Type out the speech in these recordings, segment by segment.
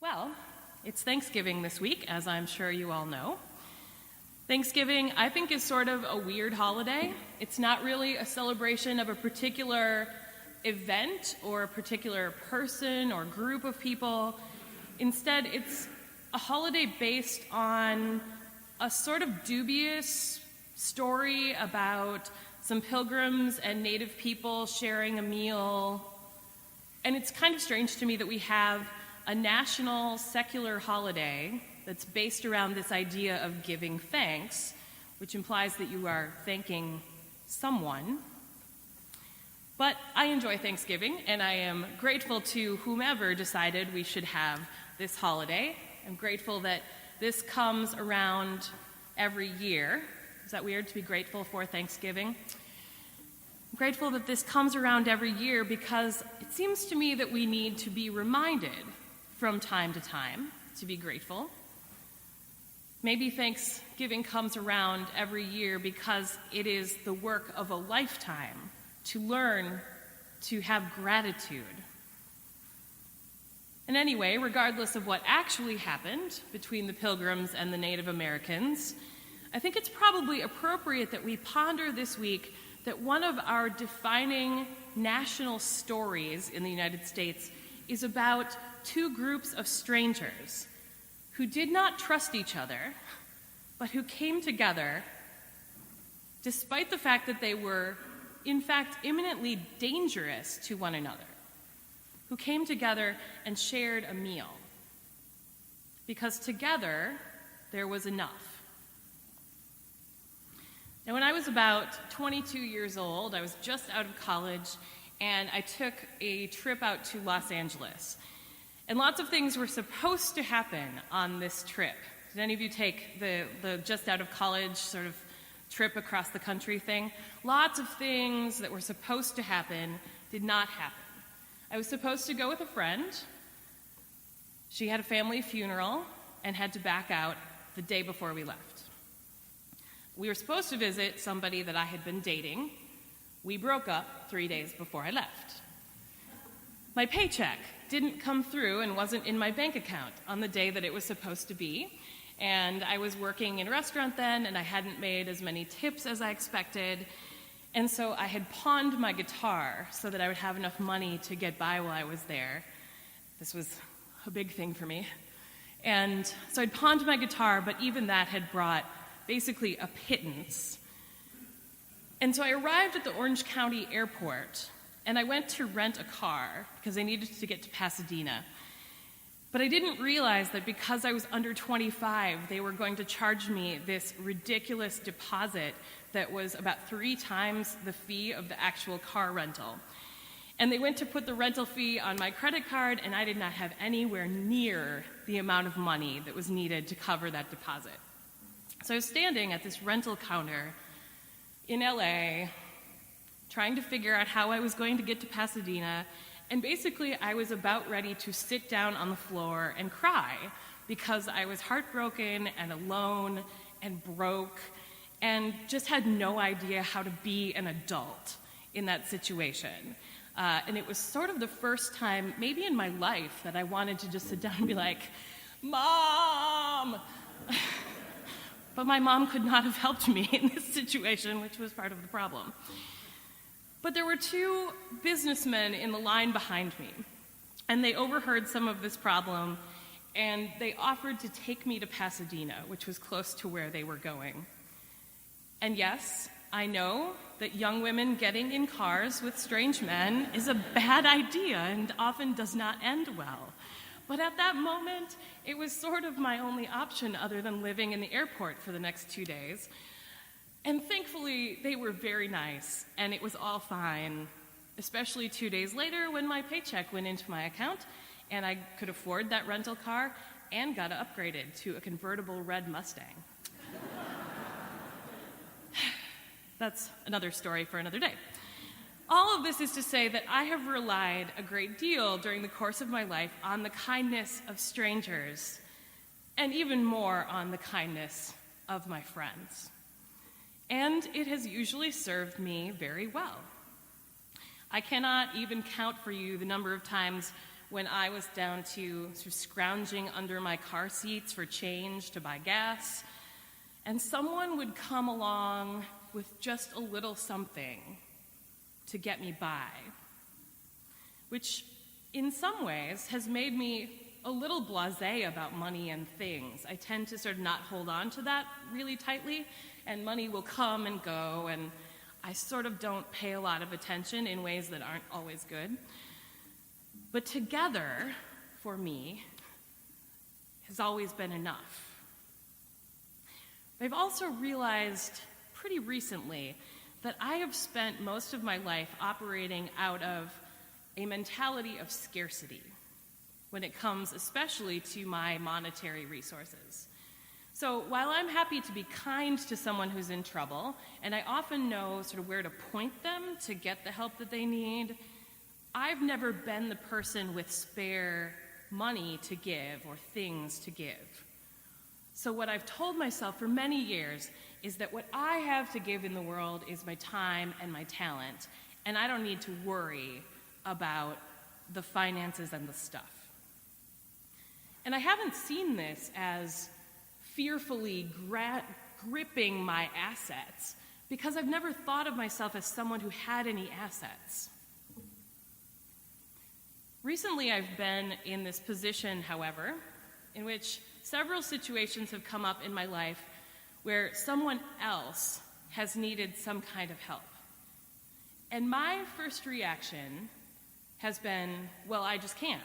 Well, it's Thanksgiving this week, as I'm sure you all know. Thanksgiving, I think, is sort of a weird holiday. It's not really a celebration of a particular event or a particular person or group of people. Instead, it's a holiday based on a sort of dubious story about some pilgrims and native people sharing a meal. And it's kind of strange to me that we have a national secular holiday that's based around this idea of giving thanks, which implies that you are thanking someone. But I enjoy Thanksgiving, and I am grateful to whomever decided we should have this holiday. I'm grateful that this comes around every year. Is that weird to be grateful for Thanksgiving? I'm grateful that this comes around every year because it seems to me that we need to be reminded from time to time to be grateful. Maybe Thanksgiving comes around every year because it is the work of a lifetime to learn to have gratitude. And anyway, regardless of what actually happened between the Pilgrims and the Native Americans, I think it's probably appropriate that we ponder this week that one of our defining national stories in the United States is about two groups of strangers who did not trust each other, but who came together despite the fact that they were, in fact, imminently dangerous to one another, who came together and shared a meal. Because together, there was enough. Now, when I was about 22 years old, I was just out of college, and I took a trip out to Los Angeles. And lots of things were supposed to happen on this trip. Did any of you take the just out of college sort of trip across the country thing? Lots of things that were supposed to happen did not happen. I was supposed to go with a friend. She had a family funeral and had to back out the day before we left. We were supposed to visit somebody that I had been dating. We broke up 3 days before I left. My paycheck didn't come through and wasn't in my bank account on the day that it was supposed to be. And I was working in a restaurant then, and I hadn't made as many tips as I expected. And so I had pawned my guitar so that I would have enough money to get by while I was there. This was a big thing for me. And so I'd pawned my guitar, but even that had brought basically a pittance. And so I arrived at the Orange County airport, and I went to rent a car because I needed to get to Pasadena. But I didn't realize that because I was under 25, they were going to charge me this ridiculous deposit that was about 3 times the fee of the actual car rental. And they went to put the rental fee on my credit card, and I did not have anywhere near the amount of money that was needed to cover that deposit. So I was standing at this rental counter in LA, trying to figure out how I was going to get to Pasadena, and basically I was about ready to sit down on the floor and cry because I was heartbroken and alone and broke and just had no idea how to be an adult in that situation. And it was sort of the first time, maybe in my life, that I wanted to just sit down and be like, Mom! But my mom could not have helped me in this situation, which was part of the problem. But there were 2 businessmen in the line behind me, and they overheard some of this problem, and they offered to take me to Pasadena, which was close to where they were going. And yes, I know that young women getting in cars with strange men is a bad idea and often does not end well. But at that moment, it was sort of my only option other than living in the airport for the next 2 days. And thankfully, they were very nice, and it was all fine, especially 2 days later when my paycheck went into my account, and I could afford that rental car and got upgraded to a convertible red Mustang. That's another story for another day. All of this is to say that I have relied a great deal during the course of my life on the kindness of strangers, and even more on the kindness of my friends. And it has usually served me very well. I cannot even count for you the number of times when I was down to sort of scrounging under my car seats for change to buy gas, and someone would come along with just a little something to get me by, which in some ways has made me a little blasé about money and things. I tend to sort of not hold on to that really tightly, and money will come and go, and I sort of don't pay a lot of attention in ways that aren't always good. But together, for me, has always been enough. I've also realized pretty recently that I have spent most of my life operating out of a mentality of scarcity when it comes especially to my monetary resources. So while I'm happy to be kind to someone who's in trouble, and I often know sort of where to point them to get the help that they need, I've never been the person with spare money to give or things to give. So what I've told myself for many years is that what I have to give in the world is my time and my talent, and I don't need to worry about the finances and the stuff. And I haven't seen this as fearfully gripping my assets, because I've never thought of myself as someone who had any assets. Recently, I've been in this position, however, in which several situations have come up in my life where someone else has needed some kind of help. And my first reaction has been, well, I just can't.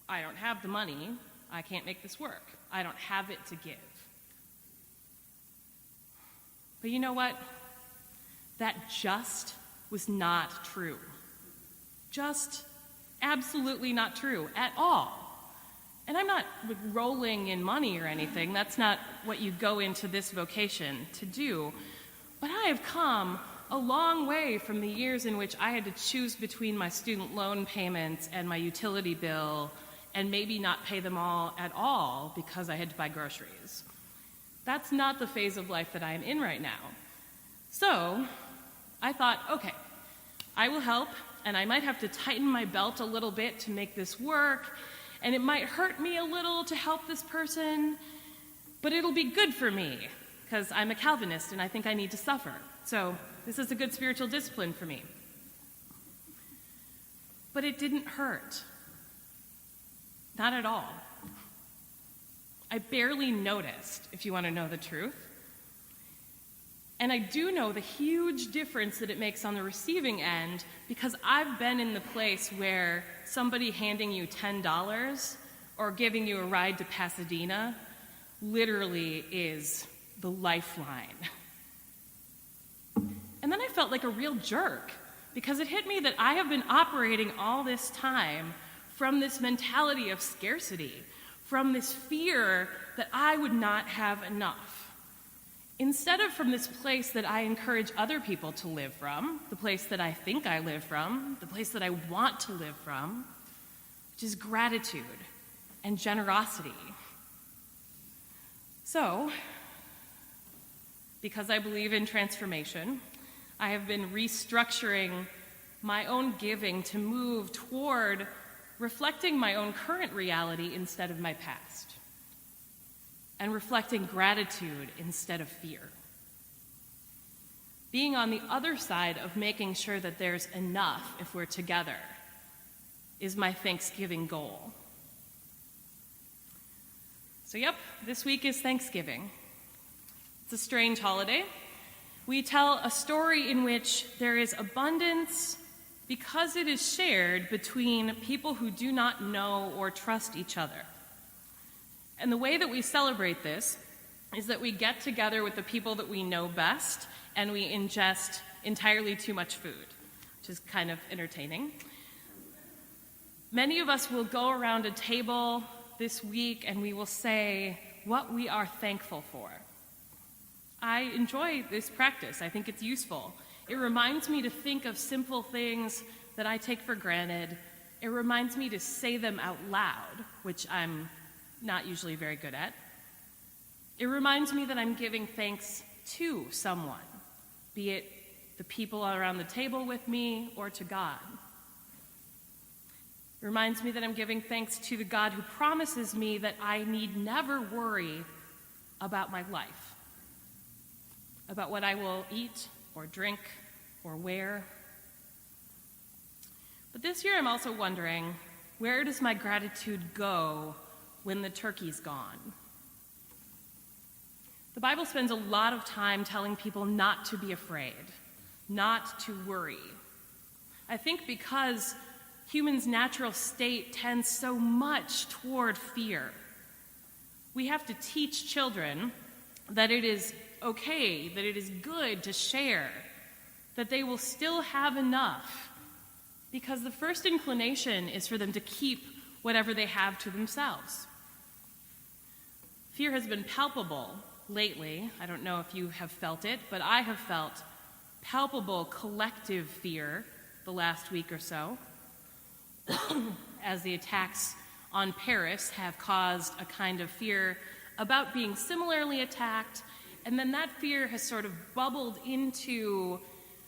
I don't have the money. I can't make this work. I don't have it to give. But you know what? That just was not true. Just absolutely not true at all. And I'm not rolling in money or anything. That's not what you go into this vocation to do. But I have come a long way from the years in which I had to choose between my student loan payments and my utility bill and maybe not pay them all at all because I had to buy groceries. That's not the phase of life that I am in right now. So I thought, okay, I will help, and I might have to tighten my belt a little bit to make this work, and it might hurt me a little to help this person, but it'll be good for me, because I'm a Calvinist and I think I need to suffer. So this is a good spiritual discipline for me. But it didn't hurt. Not at all. I barely noticed, if you want to know the truth. And I do know the huge difference that it makes on the receiving end, because I've been in the place where somebody handing you $10 or giving you a ride to Pasadena literally is the lifeline. And then I felt like a real jerk, because it hit me that I have been operating all this time from this mentality of scarcity, from this fear that I would not have enough, instead of from this place that I encourage other people to live from, the place that I think I live from, the place that I want to live from, which is gratitude and generosity. So, because I believe in transformation, I have been restructuring my own giving to move toward reflecting my own current reality instead of my past, and reflecting gratitude instead of fear. Being on the other side of making sure that there's enough if we're together is my Thanksgiving goal. So yep, this week is Thanksgiving. It's a strange holiday. We tell a story in which there is abundance because it is shared between people who do not know or trust each other. And the way that we celebrate this is that we get together with the people that we know best and we ingest entirely too much food, which is kind of entertaining. Many of us will go around a table this week and we will say what we are thankful for. I enjoy this practice. I think it's useful. It reminds me to think of simple things that I take for granted. It reminds me to say them out loud, which I'm not usually very good at. It reminds me that I'm giving thanks to someone, be it the people around the table with me or to God. It reminds me that I'm giving thanks to the God who promises me that I need never worry about my life, about what I will eat or drink or wear. But this year I'm also wondering, where does my gratitude go when the turkey's gone? The Bible spends a lot of time telling people not to be afraid, not to worry. I think because humans' natural state tends so much toward fear. We have to teach children that it is okay, that it is good to share, that they will still have enough, because the first inclination is for them to keep whatever they have to themselves. Fear has been palpable lately. I don't know if you have felt it, but I have felt palpable collective fear the last week or so, as the attacks on Paris have caused a kind of fear about being similarly attacked, and then that fear has sort of bubbled into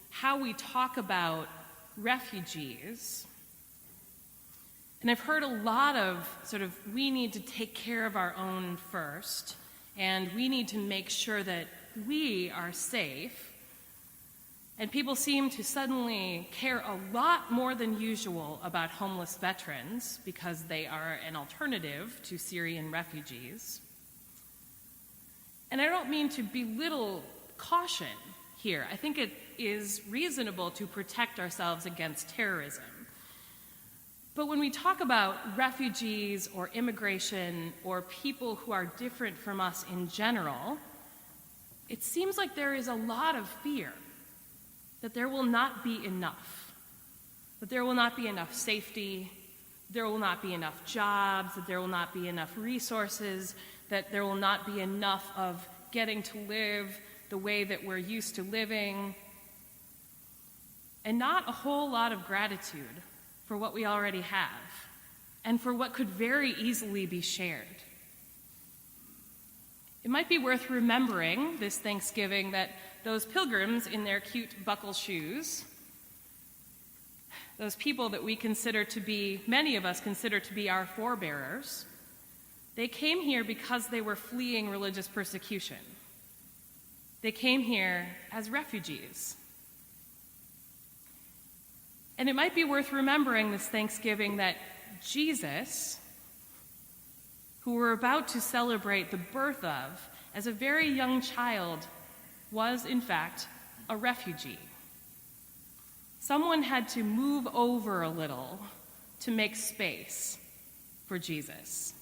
how we talk about refugees. And I've heard a lot of we need to take care of our own first, and we need to make sure that we are safe. And people seem to suddenly care a lot more than usual about homeless veterans because they are an alternative to Syrian refugees. And I don't mean to belittle caution here. I think it is reasonable to protect ourselves against terrorism. But when we talk about refugees or immigration or people who are different from us in general, it seems like there is a lot of fear that there will not be enough, that there will not be enough safety, there will not be enough jobs, that there will not be enough resources, that there will not be enough of getting to live the way that we're used to living, and not a whole lot of gratitude for what we already have and for what could very easily be shared. It might be worth remembering this Thanksgiving that those pilgrims in their cute buckle shoes, those people that many of us consider to be our forebearers, they came here because they were fleeing religious persecution. They came here as refugees. And it might be worth remembering this Thanksgiving that Jesus, who we're about to celebrate the birth of as a very young child, was in fact a refugee. Someone had to move over a little to make space for Jesus.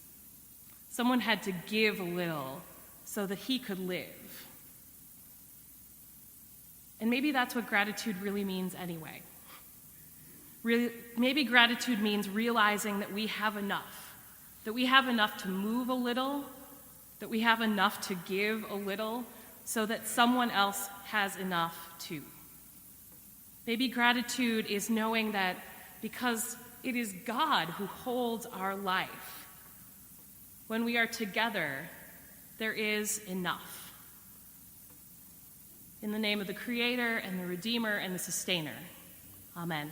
Someone had to give a little so that he could live. And maybe that's what gratitude really means anyway. Maybe gratitude means realizing that we have enough to move a little, that we have enough to give a little, so that someone else has enough too. Maybe gratitude is knowing that because it is God who holds our life, when we are together, there is enough. In the name of the Creator and the Redeemer and the Sustainer, amen.